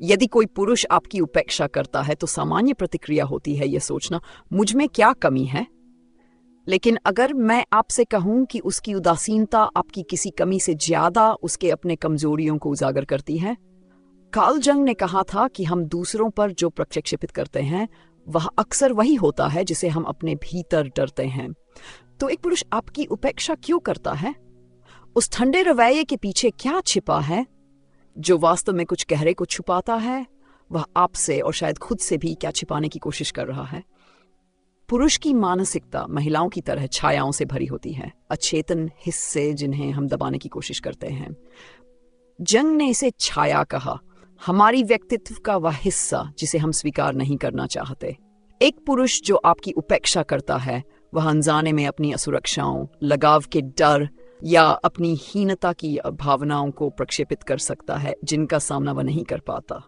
यदि कोई पुरुष आपकी उपेक्षा करता है तो सामान्य प्रतिक्रिया होती है यह सोचना, मुझ में क्या कमी है। लेकिन अगर मैं आपसे कहूं कि उसकी उदासीनता आपकी किसी कमी से ज्यादा उसके अपने कमजोरियों को उजागर करती है। कार्ल जंग ने कहा था कि हम दूसरों पर जो प्रक्षेपित करते हैं वह अक्सर वही होता है जिसे हम अपने भीतर डरते हैं। तो एक पुरुष आपकी उपेक्षा क्यों करता है? उस ठंडे रवैये के पीछे क्या छिपा है जो वास्तव में कुछ गहरे को छुपाता है? वह आपसे और शायद खुद से भी क्या छिपाने की कोशिश कर रहा है? पुरुष की मानसिकता महिलाओं की तरह छायाओं से भरी होती है, अचेतन हिस्से जिन्हें हम दबाने की कोशिश करते हैं। जंग ने इसे छाया कहा, हमारी व्यक्तित्व का वह हिस्सा जिसे हम स्वीकार नहीं करना चाहते। एक पुरुष जो आपकी उपेक्षा करता है वह अनजाने में अपनी असुरक्षाओं, लगाव के डर या अपनी हीनता की भावनाओं को प्रक्षेपित कर सकता है जिनका सामना वह नहीं कर पाता।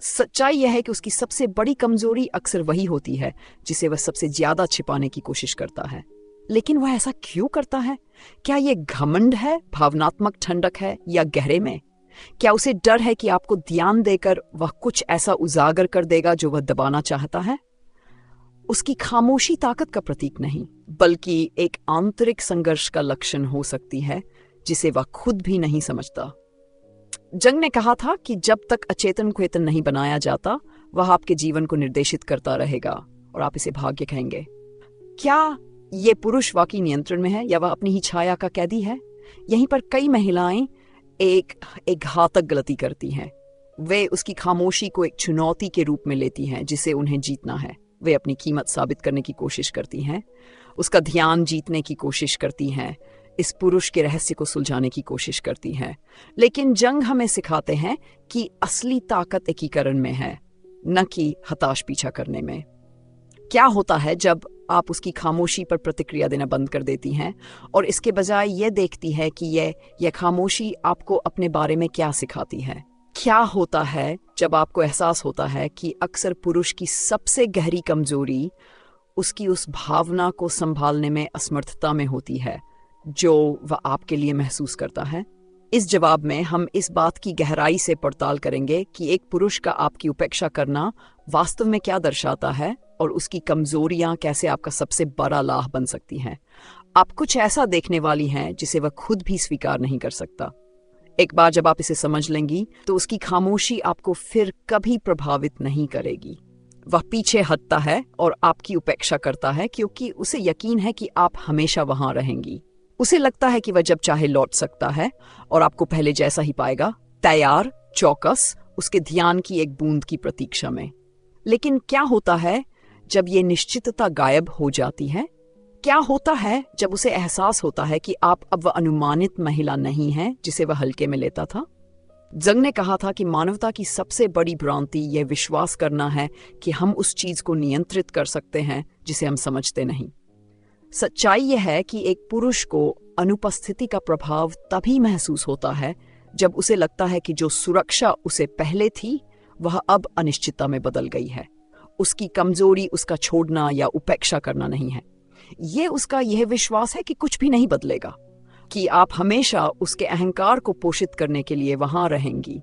सच्चाई यह है कि उसकी सबसे बड़ी कमजोरी अक्सर वही होती है जिसे वह सबसे ज्यादा छिपाने की कोशिश करता है। लेकिन वह ऐसा क्यों करता है? क्या यह घमंड है, भावनात्मक ठंडक है, या गहरे में क्या उसे डर है कि आपको ध्यान देकर वह कुछ ऐसा उजागर कर देगा जो वह दबाना चाहता है? उसकी खामोशी ताकत का प्रतीक नहीं बल्कि एक आंतरिक संघर्ष का लक्षण हो सकती है जिसे वह खुद भी नहीं समझता। जंग ने कहा था कि जब तक अचेतन को चेतन नहीं बनाया जाता वह आपके जीवन को निर्देशित करता रहेगा और आप इसे भाग्य कहेंगे। क्या ये पुरुष वाकई नियंत्रण में है या वह अपनी ही छाया का कैदी है? यहीं पर कई महिलाएं एक घातक गलती करती हैं। वे उसकी खामोशी को एक चुनौती के रूप में लेती हैं जिसे उन्हें जीतना है। वे अपनी कीमत साबित करने की कोशिश करती हैं, उसका ध्यान जीतने की कोशिश करती हैं, इस पुरुष के रहस्य को सुलझाने की कोशिश करती हैं। लेकिन जंग हमें सिखाते हैं कि असली ताकत एकीकरण में है, न कि हताश पीछा करने में। क्या होता है जब आप उसकी खामोशी पर प्रतिक्रिया देना बंद कर देती हैं और इसके बजाय ये देखती है कि यह खामोशी आपको अपने बारे में क्या सिखाती है? क्या होता है जब आपको एहसास होता है कि अक्सर पुरुष की सबसे गहरी कमजोरी उसकी उस भावना को संभालने में असमर्थता में होती है जो वह आपके लिए महसूस करता है? इस जवाब में हम इस बात की गहराई से पड़ताल करेंगे कि एक पुरुष का आपकी उपेक्षा करना वास्तव में क्या दर्शाता है और उसकी कमजोरियां कैसे आपका सबसे बड़ा लाभ बन सकती हैं। आप कुछ ऐसा देखने वाली हैं जिसे वह खुद भी स्वीकार नहीं कर सकता। एक बार जब आप इसे समझ लेंगी तो उसकी खामोशी आपको फिर कभी प्रभावित नहीं करेगी। वह पीछे हटता है और आपकी उपेक्षा करता है क्योंकि उसे यकीन है कि आप हमेशा वहां रहेंगी। उसे लगता है कि वह जब चाहे लौट सकता है और आपको पहले जैसा ही पाएगा, तैयार, चौकस, उसके ध्यान की एक बूंद की प्रतीक्षा में। लेकिन क्या होता है जब ये निश्चितता गायब हो जाती है? क्या होता है जब उसे एहसास होता है कि आप अब वह अनुमानित महिला नहीं है जिसे वह हल्के में लेता था? जंग ने कहा था कि मानवता की सबसे बड़ी भ्रांति यह विश्वास करना है कि हम उस चीज को नियंत्रित कर सकते हैं जिसे हम समझते नहीं। सच्चाई यह है कि एक पुरुष को अनुपस्थिति का प्रभाव तभी महसूस होता है जब उसे लगता है कि जो सुरक्षा उसे पहले थी वह अब अनिश्चितता में बदल गई है। उसकी कमजोरी उसका छोड़ना या उपेक्षा करना नहीं है, ये उसका यह विश्वास है कि कुछ भी नहीं बदलेगा, कि आप हमेशा उसके अहंकार को पोषित करने के लिए वहां रहेंगी।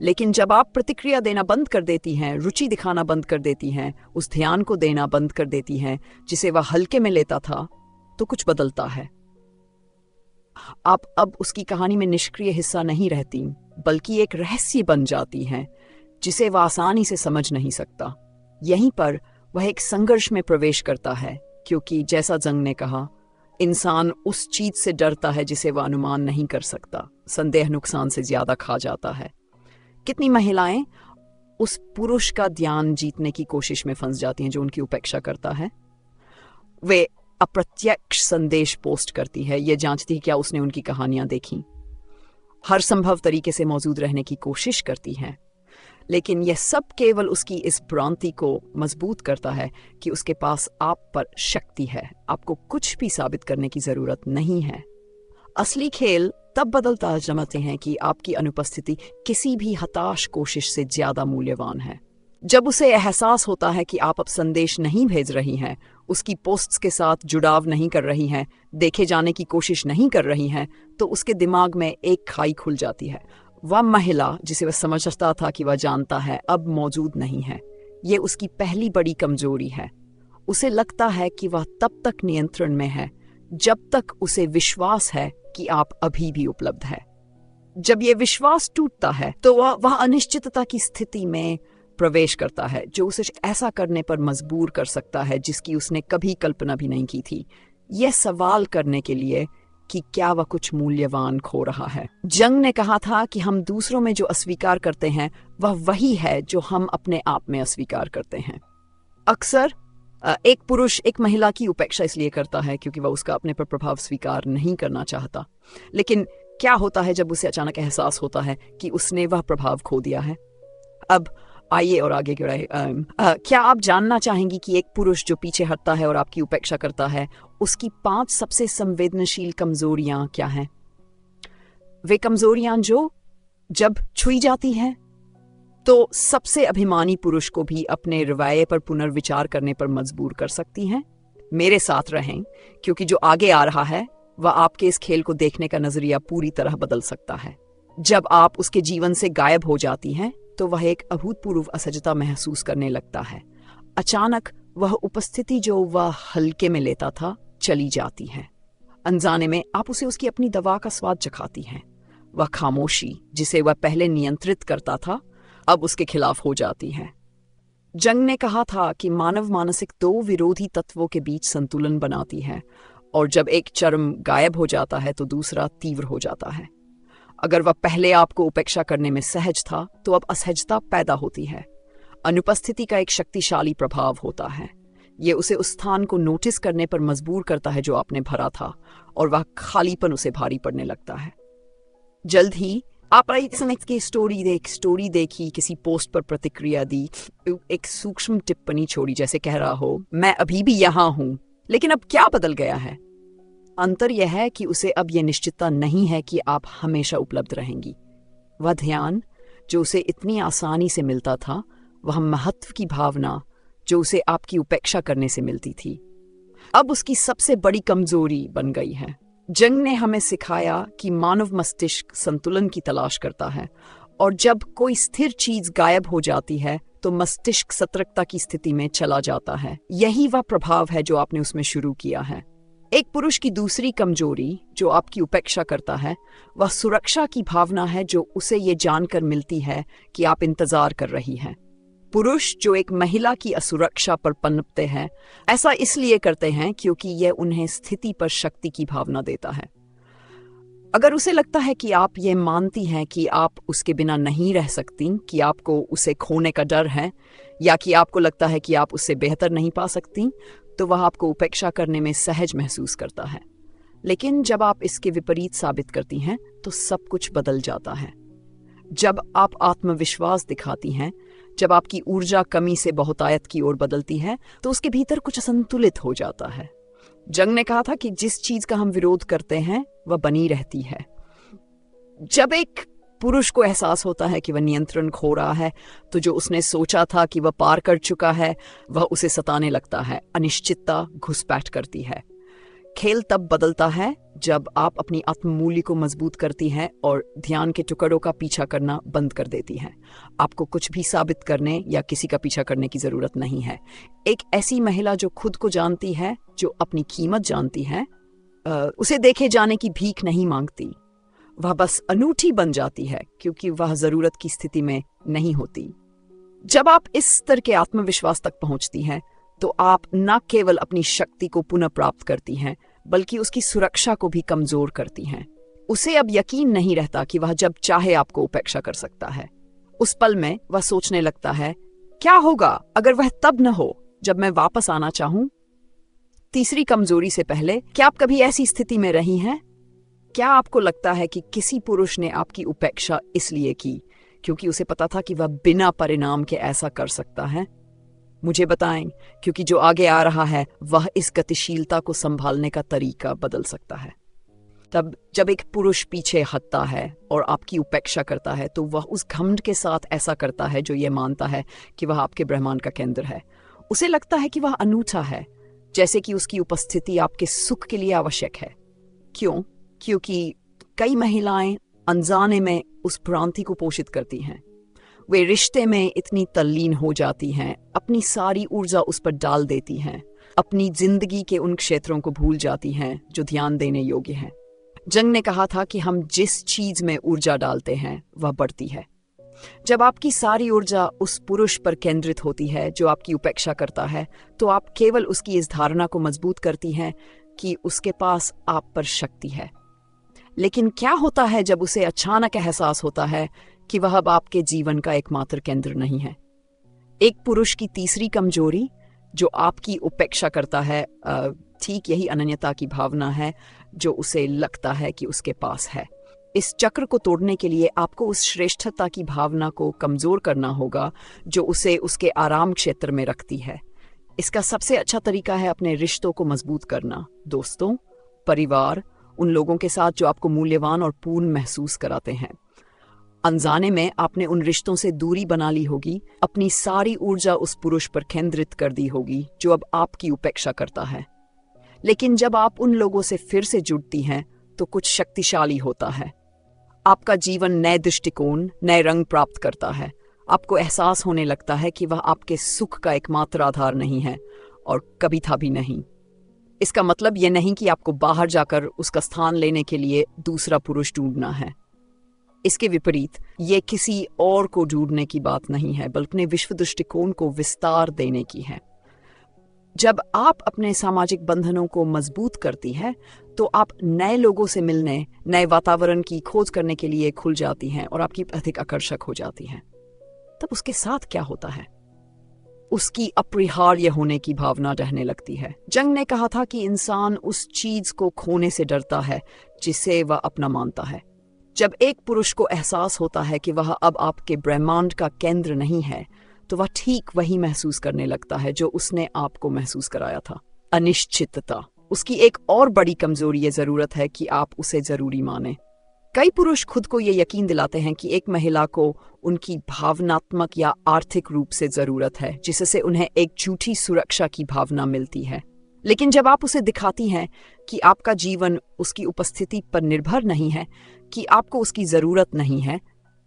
लेकिन जब आप प्रतिक्रिया देना बंद कर देती हैं, रुचि दिखाना बंद कर देती हैं, उस ध्यान को देना बंद कर देती हैं जिसे वह हल्के में लेता था, तो कुछ बदलता है। आप अब उसकी कहानी में निष्क्रिय हिस्सा नहीं रहती बल्कि एक रहस्य बन जाती हैं जिसे वह आसानी से समझ नहीं सकता। यहीं पर वह एक संघर्ष में प्रवेश करता है क्योंकि जैसा जंग ने कहा, इंसान उस चीज से डरता है जिसे वह अनुमान नहीं कर सकता। संदेह नुकसान से ज्यादा खा जाता है। कितनी महिलाएं उस पुरुष का ध्यान जीतने की कोशिश में फंस जाती हैं जो उनकी उपेक्षा करता है। वे अप्रत्यक्ष संदेश पोस्ट करती है, ये जांचती है क्या उसने उनकी कहानियां देखी, हर संभव तरीके से मौजूद रहने की कोशिश करती हैं। लेकिन यह सब केवल उसकी इस भ्रांति को मजबूत करता है कि उसके पास आप पर शक्ति है, आपको कुछ भी साबित करने की जरूरत नहीं है। असली खेल तब बदलता समझते हैं कि आपकी अनुपस्थिति किसी भी हताश कोशिश से ज्यादा मूल्यवान है। जब उसे एहसास होता है कि आप अब संदेश नहीं भेज रही हैं, उसकी पोस्ट्स के साथ जुड़ाव नहीं कर रही हैं, देखे जाने की कोशिश नहीं कर रही हैं, तो उसके दिमाग में एक खाई खुल जाती है वह महिला जिसे वह समझता था कि वह जानता है, अब मौजूद नहीं है। ये उसकी पहली बड़ी कमजोरी है। उसे लगता है कि वह तब तक नियंत्रण में है जब तक उसे विश्वास है कि आप अभी भी उपलब्ध है। जब यह विश्वास टूटता है तो वह अनिश्चितता की स्थिति में प्रवेश करता है, जो उसे ऐसा करने पर मजबूर कर सकता है जिसकी उसने कभी कल्पना भी नहीं की थी। यह सवाल करने के लिए कि क्या वह कुछ मूल्यवान खो रहा है। जंग ने कहा था कि हम दूसरों में जो अस्वीकार करते हैं वह वही है जो हम अपने आप में अस्वीकार करते हैं। अक्सर एक पुरुष एक महिला की उपेक्षा इसलिए करता है क्योंकि वह उसका अपने पर प्रभाव स्वीकार नहीं करना चाहता। लेकिन क्या होता है जब उसे अचानक एहसास होता है कि उसने वह प्रभाव खो दिया है? अब आइए और आगे बढ़े। क्या आप जानना चाहेंगी कि एक पुरुष जो पीछे हटता है और आपकी उपेक्षा करता है, उसकी 5 सबसे संवेदनशील कमजोरियां क्या हैं? वे कमजोरियां जो जब छुई जाती हैं तो सबसे अभिमानी पुरुष को भी अपने रवैये पर पुनर्विचार करने पर मजबूर कर सकती हैं। मेरे साथ रहें, क्योंकि जो आगे आ रहा है वह आपके इस खेल को देखने का नजरिया पूरी तरह बदल सकता है। जब आप उसके जीवन से गायब हो जाती हैं तो वह एक अभूतपूर्व असहजता महसूस करने लगता है। अचानक वह उपस्थिति जो वह हल्के में लेता था चली जाती है। अनजाने में आप उसे उसकी अपनी दवा का स्वाद चखाती हैं। वह खामोशी जिसे वह पहले नियंत्रित करता था अब उसके खिलाफ हो जाती है। जंग ने कहा था कि मानव मानसिक 2 विरोधी तत्वों के बीच संतुलन बनाती है, और जब एक चरम गायब हो जाता है तो दूसरा तीव्र हो जाता है। अगर वह पहले आपको उपेक्षा करने में सहज था तो अब असहजता पैदा होती है। अनुपस्थिति का एक शक्तिशाली प्रभाव होता है। ये उसे उस स्थान को नोटिस करने पर मजबूर करता है जो आपने भरा था, और वह खालीपन उसे भारी पड़ने लगता है। जल्द ही आप की स्टोरी देखी, किसी पोस्ट पर प्रतिक्रिया दी, एक सूक्ष्म टिप्पणी छोड़ी जैसे कह रहा हो, मैं अभी भी यहाँ हूं, लेकिन अब क्या बदल गया है? अंतर यह है कि उसे अब यह निश्चितता नहीं है कि आप हमेशा उपलब्ध रहेंगी। वह ध्यान जो उसे इतनी आसानी से मिलता था, वह महत्व की भावना जो उसे आपकी उपेक्षा करने से मिलती थी, अब उसकी सबसे बड़ी कमजोरी बन गई है। जंग ने हमें सिखाया कि मानव मस्तिष्क संतुलन की तलाश करता है, और जब कोई स्थिर चीज गायब हो जाती है तो मस्तिष्क सतर्कता की स्थिति में चला जाता है। यही वह प्रभाव है जो आपने उसमें शुरू किया है। एक पुरुष की दूसरी कमजोरी जो आपकी उपेक्षा करता है वह सुरक्षा की भावना है, जो उसे ये जानकर मिलती है कि आप इंतजार कर रही हैं। पुरुष जो एक महिला की असुरक्षा पर पनपते हैं, ऐसा इसलिए करते हैं क्योंकि यह उन्हें स्थिति पर शक्ति की भावना देता है। अगर उसे लगता है कि आप ये मानती हैं कि आप उसके बिना नहीं रह सकती, कि आपको उसे खोने का डर है, या कि आपको लगता है कि आप उससे बेहतर नहीं पा सकती, तो वह आपको उपेक्षा करने में सहज महसूस करता है। लेकिन जब आप इसके विपरीत साबित करती हैं तो सब कुछ बदल जाता है। जब आप आत्मविश्वास दिखाती हैं, जब आपकी ऊर्जा कमी से बहुतायत की ओर बदलती है, तो उसके भीतर कुछ असंतुलित हो जाता है। जंग ने कहा था कि जिस चीज का हम विरोध करते हैं वह बनी रहती है। जब एक पुरुष को एहसास होता है कि वह नियंत्रण खो रहा है, तो जो उसने सोचा था कि वह पार कर चुका है वह उसे सताने लगता है। अनिश्चितता घुसपैठ करती है। खेल तब बदलता है जब आप अपनी आत्ममूल्य को मजबूत करती हैं और ध्यान के टुकड़ों का पीछा करना बंद कर देती हैं। आपको कुछ भी साबित करने या किसी का पीछा करने की जरूरत नहीं है। एक ऐसी महिला जो खुद को जानती है, जो अपनी कीमत जानती है, उसे देखे जाने की भीख नहीं मांगती। वह बस अनूठी बन जाती है क्योंकि वह जरूरत की स्थिति में नहीं होती। जब आप इस स्तर के आत्मविश्वास तक पहुंचती हैं तो आप न केवल अपनी शक्ति को पुनः प्राप्त करती हैं, बल्कि उसकी सुरक्षा को भी कमजोर करती हैं। उसे अब यकीन नहीं रहता कि वह जब चाहे आपको उपेक्षा कर सकता है। उस पल में वह सोचने लगता है, क्या होगा अगर वह तब न हो जब मैं वापस आना चाहूं? तीसरी कमजोरी से पहले, क्या आप कभी ऐसी स्थिति में रही हैं? क्या आपको लगता है कि किसी पुरुष ने आपकी उपेक्षा इसलिए की क्योंकि उसे पता था कि वह बिना परिणाम के ऐसा कर सकता है? मुझे बताएं, क्योंकि जो आगे आ रहा है वह इस गतिशीलता को संभालने का तरीका बदल सकता है। तब जब एक पुरुष पीछे हटता है और आपकी उपेक्षा करता है तो वह उस घमंड के साथ ऐसा करता है जो ये मानता है कि वह आपके ब्रह्मांड का केंद्र है। उसे लगता है कि वह अनूठा है, जैसे कि उसकी उपस्थिति आपके सुख के लिए आवश्यक है। क्यों? क्योंकि कई महिलाएं अनजाने में उस भ्रांति को पोषित करती हैं। वे रिश्ते में इतनी तल्लीन हो जाती हैं, अपनी सारी ऊर्जा उस पर डाल देती हैं, अपनी जिंदगी के उन क्षेत्रों को भूल जाती हैं जो ध्यान देने योग्य हैं। जंग ने कहा था कि हम जिस चीज में ऊर्जा डालते हैं वह बढ़ती है। जब आपकी सारी ऊर्जा उस पुरुष पर केंद्रित होती है जो आपकी उपेक्षा करता है, तो आप केवल उसकी इस धारणा को मजबूत करती हैं कि उसके पास आप पर शक्ति है। लेकिन क्या होता है जब उसे अचानक एहसास होता है कि वह अब आपके जीवन का एकमात्र केंद्र नहीं है? एक पुरुष की तीसरी कमजोरी जो आपकी उपेक्षा करता है, ठीक यही अनन्यता की भावना है जो उसे लगता है कि उसके पास है। इस चक्र को तोड़ने के लिए आपको उस श्रेष्ठता की भावना को कमजोर करना होगा जो उसे उसके आराम क्षेत्र में रखती है। इसका सबसे अच्छा तरीका है अपने रिश्तों को मजबूत करना, दोस्तों, परिवार, उन लोगों के साथ जो आपको मूल्यवान और पूर्ण महसूस कराते हैं। अनजाने में आपने उन रिश्तों से दूरी बना ली होगी, अपनी सारी ऊर्जा उस पुरुष पर केंद्रित कर दी होगी जो अब आपकी उपेक्षा करता है। लेकिन जब आप उन लोगों से फिर से जुड़ती हैं तो कुछ शक्तिशाली होता है। आपका जीवन नए दृष्टिकोण, नए रंग प्राप्त करता है। आपको एहसास होने लगता है कि वह आपके सुख का एकमात्र आधार नहीं है और कभी था भी नहीं। इसका मतलब यह नहीं कि आपको बाहर जाकर उसका स्थान लेने के लिए दूसरा पुरुष ढूंढना है। इसके विपरीत ये किसी और को ढूंढने की बात नहीं है, बल्कि अपने विश्व दृष्टिकोण को विस्तार देने की है। जब आप अपने सामाजिक बंधनों को मजबूत करती है तो आप नए लोगों से मिलने, नए वातावरण की खोज करने के लिए खुल जाती हैं और आपकी अधिक आकर्षक हो जाती हैं। तब उसके साथ क्या होता है? उसकी अपरिहार्य होने की भावना रहने लगती है। जंग ने कहा था कि इंसान उस चीज को खोने से डरता है जिसे वह अपना मानता है। जब एक पुरुष को एहसास होता है कि वह अब आपके ब्रह्मांड का केंद्र नहीं है, तो वह ठीक वही महसूस करने लगता है जो उसने आपको महसूस कराया था, अनिश्चितता। उसकी एक और बड़ी कमजोरी ये जरूरत है कि आप उसे जरूरी माने। कई पुरुष खुद को ये यकीन दिलाते हैं कि एक महिला को उनकी भावनात्मक या आर्थिक रूप से जरूरत है, जिससे उन्हें एक झूठी सुरक्षा की भावना मिलती है। लेकिन जब आप उसे दिखाती हैं कि आपका जीवन उसकी उपस्थिति पर निर्भर नहीं है, कि आपको उसकी जरूरत नहीं है,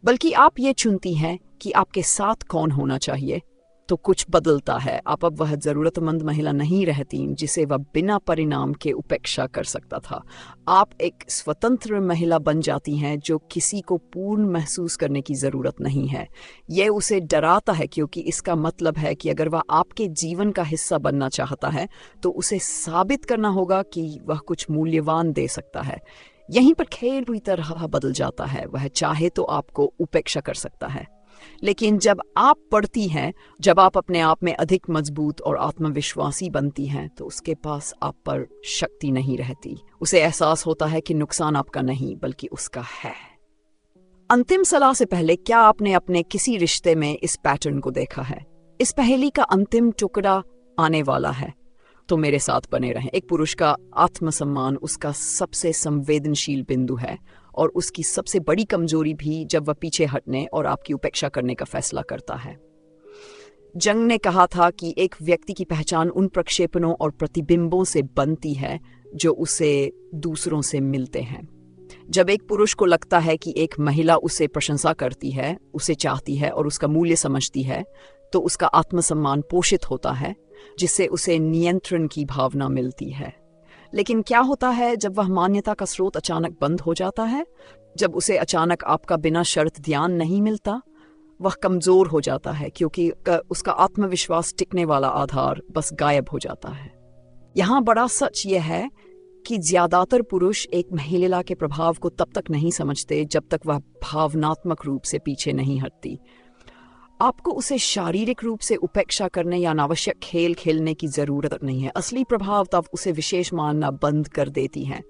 बल्कि आप ये चुनती हैं कि आपके साथ कौन होना चाहिए, तो कुछ बदलता है। आप अब वह जरूरतमंद महिला नहीं रहती जिसे वह बिना परिणाम के उपेक्षा कर सकता था। आप एक स्वतंत्र महिला बन जाती हैं जो किसी को पूर्ण महसूस करने की जरूरत नहीं है। यह उसे डराता है क्योंकि इसका मतलब है कि अगर वह आपके जीवन का हिस्सा बनना चाहता है तो उसे साबित करना होगा कि वह कुछ मूल्यवान दे सकता है। यहीं पर खेल पूरी तरह बदल जाता है। वह चाहे तो आपको उपेक्षा कर सकता है, लेकिन जब आप पढ़ती हैं, जब आप अपने आप में अधिक मजबूत और आत्मविश्वासी बनती हैं, तो उसके पास आप पर शक्ति नहीं रहती। उसे एहसास होता है कि नुकसान आपका नहीं बल्कि उसका है। अंतिम सलाह से पहले, क्या आपने अपने किसी रिश्ते में इस पैटर्न को देखा है? इस पहेली का अंतिम टुकड़ा आने वाला है, तो मेरे साथ बने रहें। एक पुरुष का आत्मसम्मान उसका सबसे संवेदनशील बिंदु है और उसकी सबसे बड़ी कमजोरी भी जब वह पीछे हटने और आपकी उपेक्षा करने का फैसला करता है। जंग ने कहा था कि एक व्यक्ति की पहचान उन प्रक्षेपणों और प्रतिबिंबों से बनती है जो उसे दूसरों से मिलते हैं। जब एक पुरुष को लगता है कि एक महिला उसे प्रशंसा करती है, उसे चाहती है और उसका मूल्य समझती है, तो उसका आत्मसम्मान पोषित होता है, जिससे उसे नियंत्रण की भावना मिलती है। लेकिन क्या होता है जब वह मान्यता का स्रोत अचानक बंद हो जाता है? जब उसे अचानक आपका बिना शर्त ध्यान नहीं मिलता, वह कमजोर हो जाता है क्योंकि उसका आत्मविश्वास टिकने वाला आधार बस गायब हो जाता है। यहाँ बड़ा सच यह है कि ज्यादातर पुरुष एक महिला के प्रभाव को तब तक नहीं समझते जब तक वह भावनात्मक रूप से पीछे नहीं हटती। आपको उसे शारीरिक रूप से उपेक्षा करने या अनावश्यक खेल खेलने की जरूरत नहीं है। असली प्रभाव तब उसे विशेष मानना बंद कर देती है।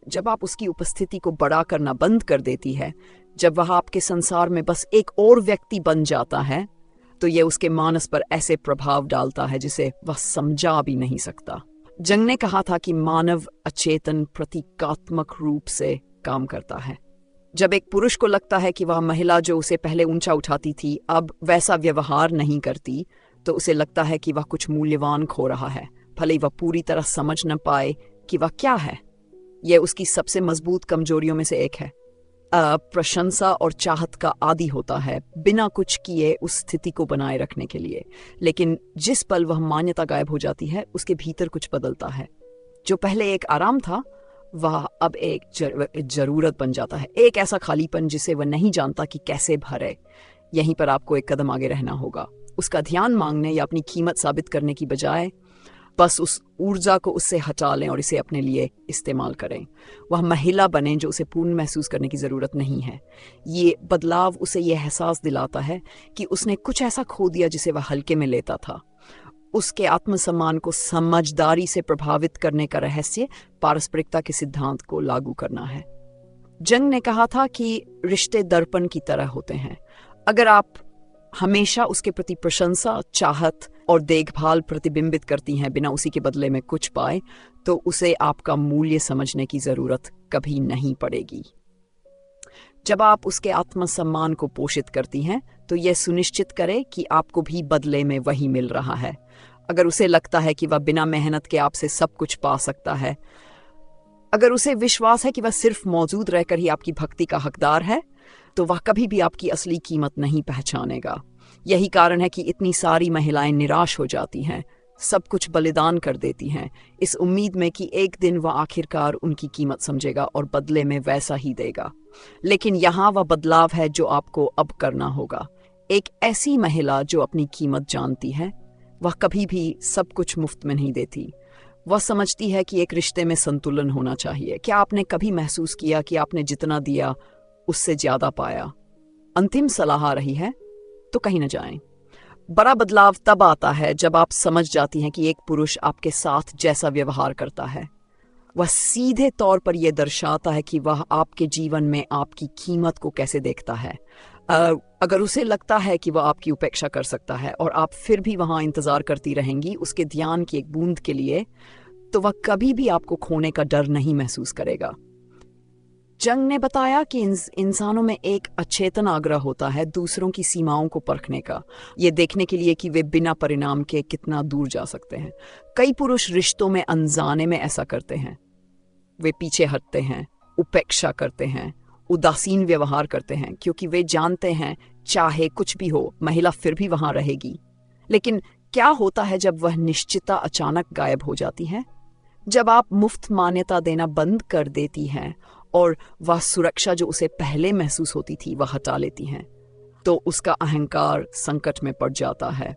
जब आप उसकी उपस्थिति को बड़ा करना बंद कर देती है, जब वह आपके संसार में बस एक और व्यक्ति बन जाता है, तो यह उसके मानस पर ऐसे प्रभाव डालता है जिसे वह समझा भी नहीं सकता। जंग ने कहा था कि मानव अचेतन प्रतीकात्मक रूप से काम करता है। जब एक पुरुष को लगता है कि वह महिला जो उसे पहले ऊंचा उठाती थी अब वैसा व्यवहार नहीं करती, तो उसे लगता है कि वह कुछ मूल्यवान खो रहा है, भले ही वह पूरी तरह समझ न पाए कि वह क्या है। यह उसकी सबसे मजबूत कमजोरियों में से एक है। प्रशंसा और चाहत का आदी होता है बिना कुछ किए उस स्थिति को बनाए रखने के लिए। लेकिन जिस पल वह मान्यता गायब हो जाती है उसके भीतर कुछ बदलता है। जो पहले एक आराम था वह अब एक जरूरत बन जाता है, एक ऐसा खालीपन जिसे वह नहीं जानता कि कैसे भरे। यहीं पर आपको एक कदम आगे रहना होगा। उसका ध्यान मांगने या अपनी कीमत साबित करने की बजाय बस उस ऊर्जा को उससे हटा लें और इसे अपने लिए इस्तेमाल करें। वह महिला बने जो उसे पूर्ण महसूस करने की ज़रूरत नहीं है। ये बदलाव उसे यह एहसास दिलाता है कि उसने कुछ ऐसा खो दिया जिसे वह हल्के में लेता था। उसके आत्मसम्मान को समझदारी से प्रभावित करने का रहस्य पारस्परिकता के सिद्धांत को लागू करना है। जंग ने कहा था कि रिश्ते दर्पण की तरह होते हैं। अगर आप हमेशा उसके प्रति प्रशंसा, चाहत और देखभाल प्रतिबिंबित करती हैं बिना उसी के बदले में कुछ पाए, तो उसे आपका मूल्य समझने की जरूरत कभी नहीं पड़ेगी। जब आप उसके आत्मसम्मान को पोषित करती हैं तो यह सुनिश्चित करें कि आपको भी बदले में वही मिल रहा है। अगर उसे लगता है कि वह बिना मेहनत के आपसे सब कुछ पा सकता है, अगर उसे विश्वास है कि वह सिर्फ मौजूद रहकर ही आपकी भक्ति का हकदार है, तो वह कभी भी आपकी असली कीमत नहीं पहचानेगा। यही कारण है कि इतनी सारी महिलाएं निराश हो जाती हैं, सब कुछ बलिदान कर देती हैं, इस उम्मीद में कि एक दिन वह आखिरकार उनकी कीमत समझेगा और बदले में वैसा ही देगा। लेकिन यहाँ वह बदलाव है जो आपको अब करना होगा। एक ऐसी महिला जो अपनी कीमत जानती है, वह कभी भी सब कुछ मुफ्त में नहीं देती। वह समझती है कि एक रिश्ते में संतुलन होना चाहिए। क्या आपने कभी महसूस किया कि आपने जितना दिया उससे ज्यादा पाया? अंतिम सलाह रही है तो कहीं न जाएं। बड़ा बदलाव तब आता है जब आप समझ जाती हैं कि एक पुरुष आपके साथ जैसा व्यवहार करता है वह सीधे तौर पर यह दर्शाता है कि वह आपके जीवन में आपकी कीमत को कैसे देखता है। अगर उसे लगता है कि वह आपकी उपेक्षा कर सकता है और आप फिर भी वहां इंतजार करती रहेंगी उसके ध्यान की एक बूंद के लिए, तो वह कभी भी आपको खोने का डर नहीं महसूस करेगा। जंग ने बताया कि इंसानों में एक अचेतन आग्रह होता है दूसरों की सीमाओं को परखने का, ये देखने के लिए कि वे बिना परिणाम के कितना दूर जा सकते हैं। कई पुरुष रिश्तों में अनजाने में ऐसा करते हैं। वे पीछे हटते हैं, उपेक्षा करते हैं, उदासीन व्यवहार करते हैं, क्योंकि वे जानते हैं चाहे कुछ भी हो महिला फिर भी वहां रहेगी। लेकिन क्या होता है जब वह निश्चितता अचानक गायब हो जाती है? जब आप मुफ्त मान्यता देना बंद कर देती हैं और वह सुरक्षा जो उसे पहले महसूस होती थी वह हटा लेती हैं, तो उसका अहंकार संकट में पड़ जाता है।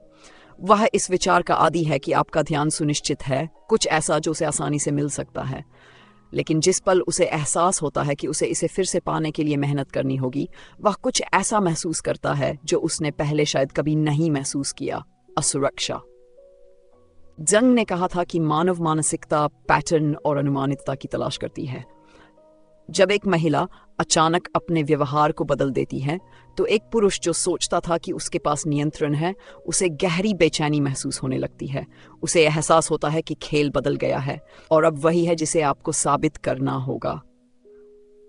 वह इस विचार का आदी है कि आपका ध्यान सुनिश्चित है, कुछ ऐसा जो उसे आसानी से मिल सकता है। लेकिन जिस पल उसे एहसास होता है कि उसे इसे फिर से पाने के लिए मेहनत करनी होगी, वह कुछ ऐसा महसूस करता है जो उसने पहले शायद कभी नहीं महसूस किया, असुरक्षा। जंग ने कहा था कि मानव मानसिकता पैटर्न और अनुमानितता की तलाश करती है। जब एक महिला अचानक अपने व्यवहार को बदल देती है तो एक पुरुष जो सोचता था कि उसके पास नियंत्रण है, उसे गहरी बेचैनी महसूस होने लगती है। उसे एहसास होता है कि खेल बदल गया है और अब वही है जिसे आपको साबित करना होगा।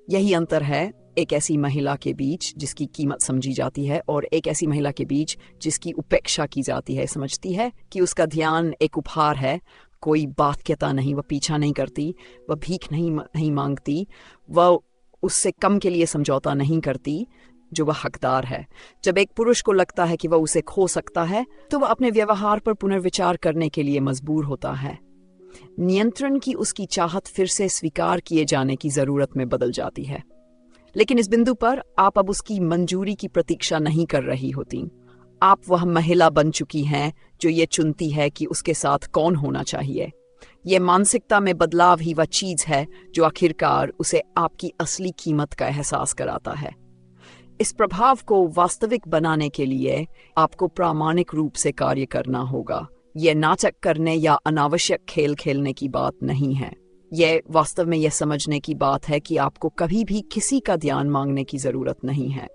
यही अंतर है एक ऐसी महिला के बीच जिसकी कीमत समझी जाती है और एक ऐसी महिला के बीच जिसकी उपेक्षा की जाती है। समझती है कि उसका ध्यान एक उपहार है, कोई बाध्यता नहीं, वह पीछा नहीं करती, वह भीख नहीं मांगती, वह उससे कम के लिए समझौता नहीं करती जो वह हकदार है। जब एक पुरुष को लगता है कि वह उसे खो सकता है तो वह अपने व्यवहार पर पुनर्विचार करने के लिए मजबूर होता है। नियंत्रण की उसकी चाहत फिर से स्वीकार किए जाने की जरूरत में बदल जाती है। लेकिन इस बिंदु पर आप अब उसकी मंजूरी की प्रतीक्षा नहीं कर रही होती। आप वह महिला बन चुकी हैं जो ये चुनती है कि उसके साथ कौन होना चाहिए। ये मानसिकता में बदलाव ही वह चीज है जो आखिरकार उसे आपकी असली कीमत का एहसास कराता है। इस प्रभाव को वास्तविक बनाने के लिए आपको प्रामाणिक रूप से कार्य करना होगा। यह नाटक करने या अनावश्यक खेल खेलने की बात नहीं है। यह वास्तव में यह समझने की बात है कि आपको कभी भी किसी का ध्यान मांगने की जरूरत नहीं है।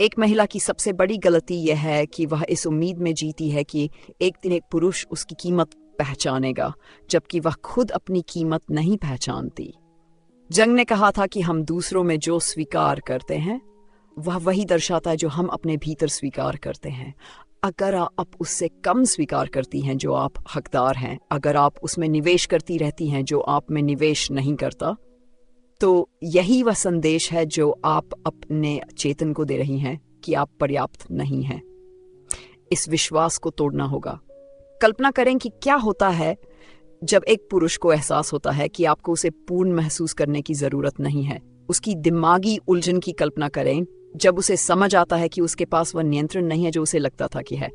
एक महिला की सबसे बड़ी गलती यह है कि वह इस उम्मीद में जीती है कि एक दिन एक पुरुष उसकी कीमत पहचानेगा, जबकि वह खुद अपनी कीमत नहीं पहचानती। जंग ने कहा था कि हम दूसरों में जो स्वीकार करते हैं वह वही दर्शाता है जो हम अपने भीतर स्वीकार करते हैं। अगर आप उससे कम स्वीकार करती हैं जो आप हकदार हैं, अगर आप उसमें निवेश करती रहती हैं जो आप में निवेश नहीं करता, तो यही वह संदेश है जो आप अपने चेतन को दे रही हैं कि आप पर्याप्त नहीं हैं। इस विश्वास को तोड़ना होगा। कल्पना करें कि क्या होता है जब एक पुरुष को एहसास होता है कि आपको उसे पूर्ण महसूस करने की जरूरत नहीं है। उसकी दिमागी उलझन की कल्पना करें जब उसे समझ आता है कि उसके पास वह नियंत्रण नहीं है जो उसे लगता था कि है।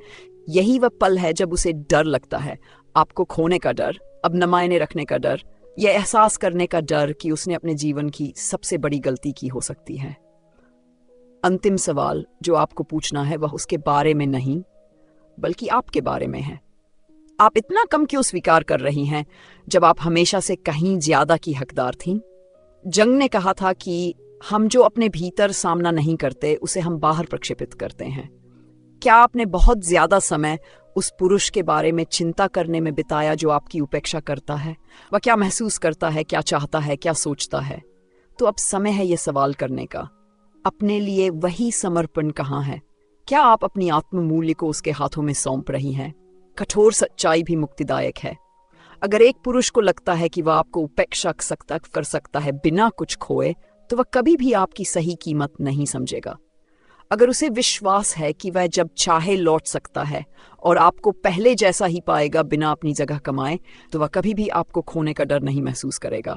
यही वह पल है जब उसे डर लगता है, आपको खोने का डर, अब न मायने रखने का डर, यह एहसास करने का डर कि उसने अपने जीवन की सबसे बड़ी गलती की हो सकती है। अंतिम सवाल जो आपको पूछना है वह उसके बारे में नहीं बल्कि आपके बारे में है। आप इतना कम क्यों स्वीकार कर रही हैं जब आप हमेशा से कहीं ज्यादा की हकदार थीं? जंग ने कहा था कि हम जो अपने भीतर सामना नहीं करते उसे हम बाहर प्रक्षेपित करते हैं। क्या आपने बहुत ज्यादा समय उस पुरुष के बारे में चिंता करने में बिताया जो आपकी उपेक्षा करता है? वह क्या महसूस करता है, क्या चाहता है, क्या सोचता है? तो अब समय है यह सवाल करने का, अपने लिए वही समर्पण कहाँ है? क्या आप अपनी आत्ममूल्य को उसके हाथों में सौंप रही हैं? कठोर सच्चाई भी मुक्तिदायक है। अगर एक पुरुष को लगता है कि वह आपको उपेक्षा कर सकता है बिना कुछ खोए, तो वह कभी भी आपकी सही कीमत नहीं समझेगा। अगर उसे विश्वास है कि वह जब चाहे लौट सकता है और आपको पहले जैसा ही पाएगा बिना अपनी जगह कमाए, तो वह कभी भी आपको खोने का डर नहीं महसूस करेगा।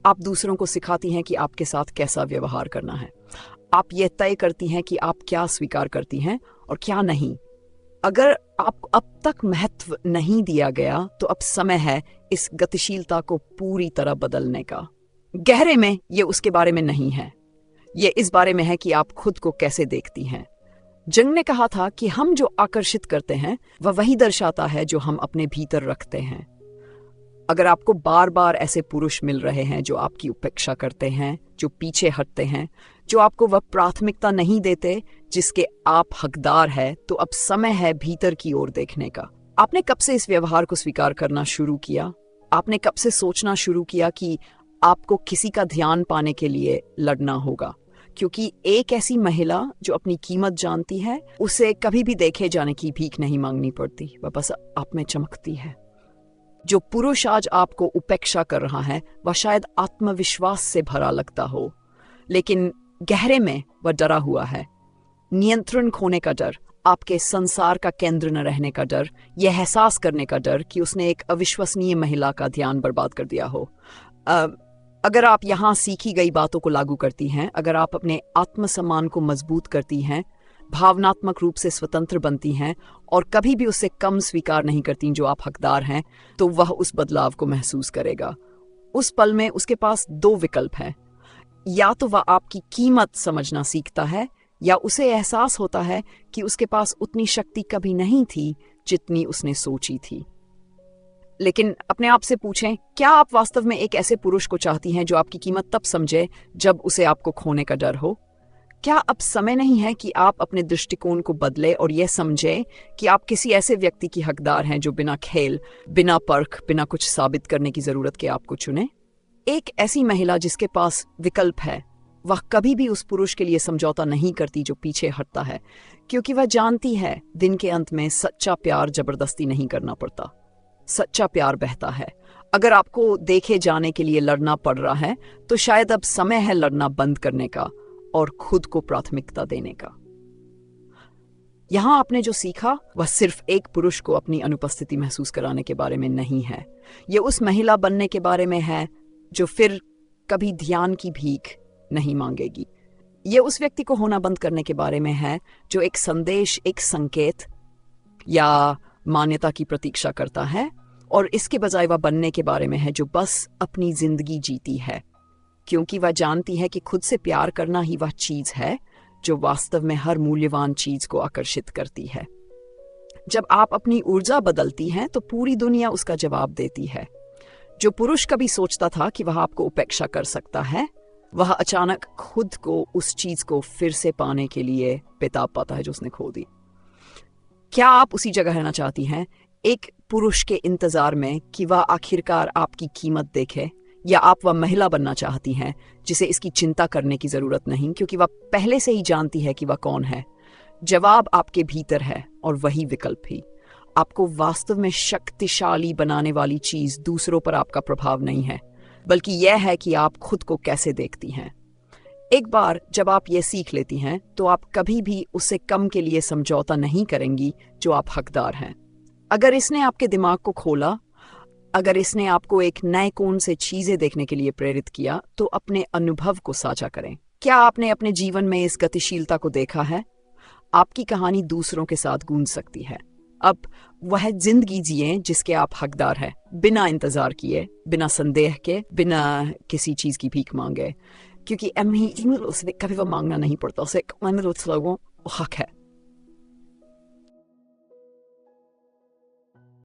आप दूसरों को सिखाती हैं कि आपके साथ कैसा व्यवहार करना है। आप यह तय करती हैं कि आप क्या स्वीकार करती हैं और क्या नहीं। अगर आपको अब तक महत्व नहीं दिया गया, तो अब समय है इस गतिशीलता को पूरी तरह बदलने का। गहरे में ये उसके बारे में नहीं है, ये इस बारे में है कि आप खुद को कैसे देखती हैं। जंग ने कहा था कि हम जो आकर्षित करते हैं वह वही दर्शाता है जो हम अपने भीतर रखते हैं। अगर आपको बार बार ऐसे पुरुष मिल रहे हैं जो आपकी उपेक्षा करते हैं, जो पीछे हटते हैं, जो आपको वह प्राथमिकता नहीं देते जिसके आप हकदार है, तो अब समय है भीतर की ओर देखने का। आपने कब से इस व्यवहार को स्वीकार करना शुरू किया? आपने कब से सोचना शुरू किया कि आपको किसी का ध्यान पाने के लिए लड़ना होगा? क्योंकि एक ऐसी महिला जो अपनी कीमत जानती है, उसे कभी भी देखे जाने की भीख नहीं मांगनी पड़ती, वह बस आप में चमकती है। जो पुरुष आज आपको उपेक्षा कर रहा है वह शायद आत्मविश्वास से भरा लगता हो, लेकिन गहरे में वह डरा हुआ है। नियंत्रण खोने का डर, आपके संसार का केंद्र न रहने का डर, यह एहसास करने का डर कि उसने एक अविश्वसनीय महिला का ध्यान बर्बाद कर दिया हो। अगर आप यहाँ सीखी गई बातों को लागू करती हैं, अगर आप अपने आत्मसम्मान को मजबूत करती हैं, भावनात्मक रूप से स्वतंत्र बनती हैं और कभी भी उससे कम स्वीकार नहीं करती जो आप हकदार हैं, तो वह उस बदलाव को महसूस करेगा। उस पल में उसके पास दो विकल्प हैं, या तो वह आपकी कीमत समझना सीखता है, या उसे एहसास होता है कि उसके पास उतनी शक्ति कभी नहीं थी जितनी उसने सोची थी। लेकिन अपने आप से पूछें, क्या आप वास्तव में एक ऐसे पुरुष को चाहती हैं जो आपकी कीमत तब समझे जब उसे आपको खोने का डर हो? क्या अब समय नहीं है कि आप अपने दृष्टिकोण को बदले और यह समझे कि आप किसी ऐसे व्यक्ति की हकदार हैं जो बिना खेल, बिना परख, बिना कुछ साबित करने की जरूरत के आपको चुने? एक ऐसी महिला जिसके पास विकल्प है, वह कभी भी उस पुरुष के लिए समझौता नहीं करती जो पीछे हटता है, क्योंकि वह जानती है दिन के अंत में सच्चा प्यार जबरदस्ती नहीं करना पड़ता। सच्चा प्यार बहता है। अगर आपको देखे जाने के लिए लड़ना पड़ रहा है, तो शायद अब समय है लड़ना बंद करने का और खुद को प्राथमिकता देने का। यहां आपने जो सीखा वह सिर्फ एक पुरुष को अपनी अनुपस्थिति महसूस कराने के बारे में नहीं है। यह उस महिला बनने के बारे में है जो फिर कभी ध्यान की भीख नहीं मांगेगी। यह उस व्यक्ति को होना बंद करने के बारे में है जो एक संदेश, एक संकेत या मान्यता की प्रतीक्षा करता है, और इसके बजाय वह बनने के बारे में है जो बस अपनी जिंदगी जीती है, क्योंकि वह जानती है कि खुद से प्यार करना ही वह चीज है जो वास्तव में हर मूल्यवान चीज को आकर्षित करती है। जब आप अपनी ऊर्जा बदलती हैं तो पूरी दुनिया उसका जवाब देती है। जो पुरुष कभी सोचता था कि वह आपको उपेक्षा कर सकता है, वह अचानक खुद को उस चीज को फिर से पाने के लिए बेताब पाता है जो उसने खो दी। क्या आप उसी जगह रहना चाहती हैं, एक पुरुष के इंतजार में कि वह आखिरकार आपकी कीमत देखे, या आप वह महिला बनना चाहती हैं जिसे इसकी चिंता करने की जरूरत नहीं, क्योंकि वह पहले से ही जानती है कि वह कौन है? जवाब आपके भीतर है, और वही विकल्प ही। आपको वास्तव में शक्तिशाली बनाने वाली चीज दूसरों पर आपका प्रभाव नहीं है, बल्कि यह है कि आप खुद को कैसे देखती हैं। एक बार जब आप ये सीख लेती हैं तो आप कभी भी उससे कम के लिए समझौता नहीं करेंगी जो आप हकदार हैं। अगर इसने आपके दिमाग को खोला, अगर इसने आपको एक नए कोण से चीजें देखने के लिए प्रेरित किया, तो अपने अनुभव को साझा करें। क्या आपने अपने जीवन में इस गतिशीलता को देखा है? आपकी कहानी दूसरों के साथ गूंज सकती है। अब वह जिंदगी जिए जिसके आप हकदार हैं, बिना इंतजार किए, बिना संदेह के, बिना किसी चीज की भीख मांगे, क्योंकि कभी वो मांगना नहीं पड़ता, उसे हक है।